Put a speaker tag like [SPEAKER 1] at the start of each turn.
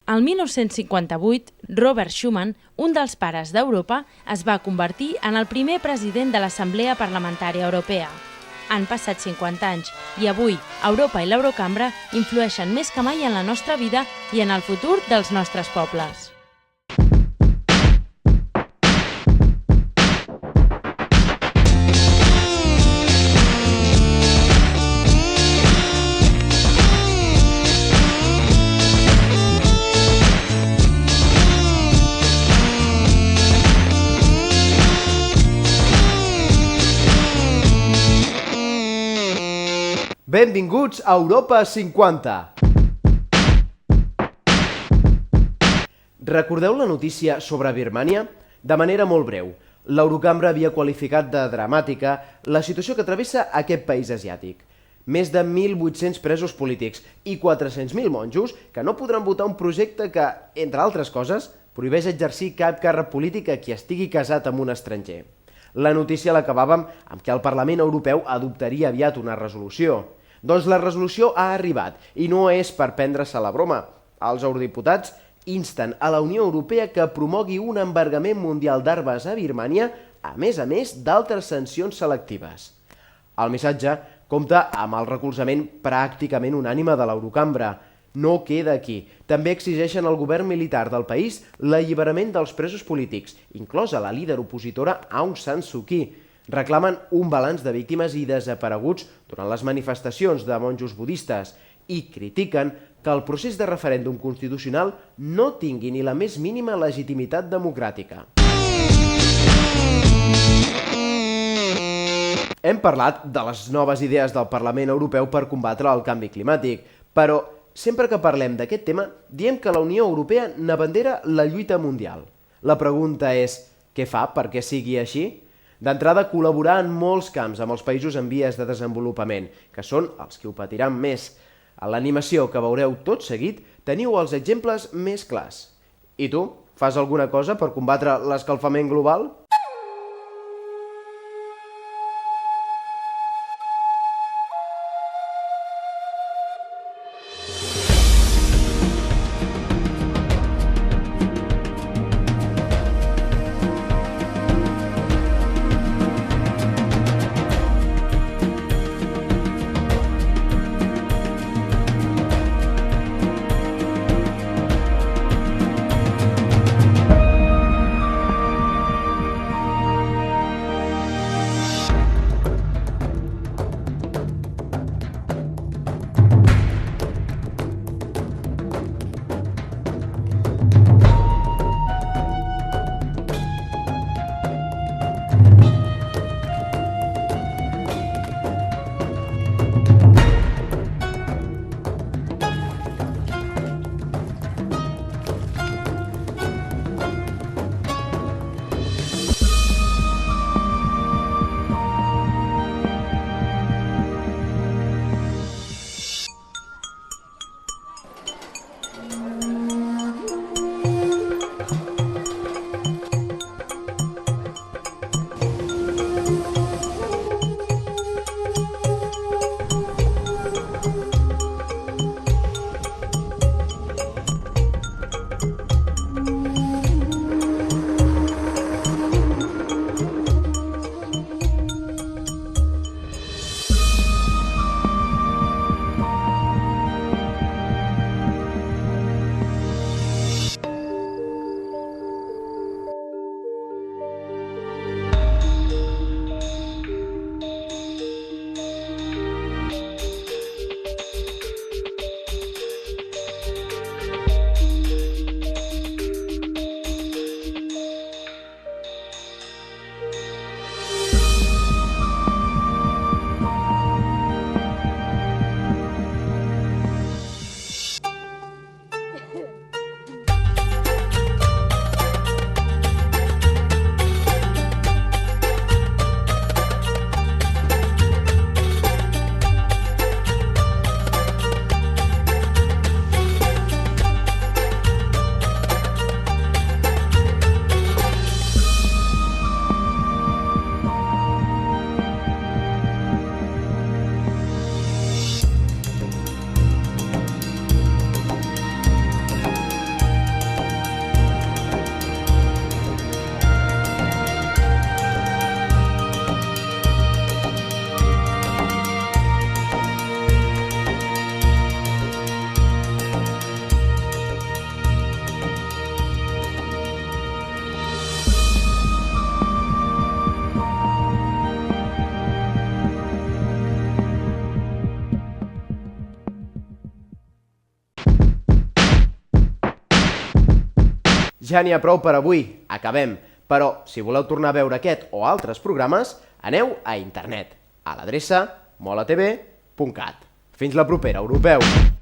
[SPEAKER 1] El 1958, Robert Schuman, un dels pares d'Europa, es va convertir en el primer president de l'Assemblea Parlamentària Europea. Han passat 50 anys i avui Europa i l'Eurocambra influeixen més que mai en la nostra vida i en el futur dels nostres pobles.
[SPEAKER 2] Benvinguts a Europa 50! Recordeu la notícia sobre Birmània? De manera molt breu, l'Eurocambra havia qualificat de dramàtica la situació que travessa aquest país asiàtic. Més de 1.800 presos polítics i 400.000 monjos que no podran votar un projecte que, entre altres coses, prohibeix exercir cap càrrec polític a qui estigui casat amb un estranger. La notícia l'acabàvem amb que el Parlament Europeu adoptaria aviat una resolució. Doncs la resolució ha arribat i no és per prendre-se la broma. Els eurodiputats insten a la Unió Europea que promogui un embargament mundial d'armes a Birmània, a més d'altres sancions selectives. El missatge compta amb el recolzament pràcticament unànime de l'Eurocambra. No queda aquí. També exigeixen al govern militar del país l'alliberament dels presos polítics, inclosa la líder opositora Aung San Suu Kyi. Reclamen un balanç de víctimes i desapareguts durant les manifestacions de monjos budistes i critiquen que el procés de referèndum constitucional no tingui ni la més mínima legitimitat democràtica. Hem parlat de les noves idees del Parlament Europeu per combatre el canvi climàtic, però sempre que parlem d'aquest tema diem que la Unió Europea n'abandera la lluita mundial. La pregunta és, què fa perquè sigui així? D'entrada, col·laborar en molts camps amb els països en vies de desenvolupament, que són els que ho patiran més. A l'animació que veureu tot seguit teniu els exemples més clars. I tu, fas alguna cosa per combatre l'escalfament global? Ja n'hi ha prou per avui, acabem. Però, si voleu tornar a veure aquest o altres programes, aneu a internet, a l'adreça molatv.cat. Fins la propera, europeus!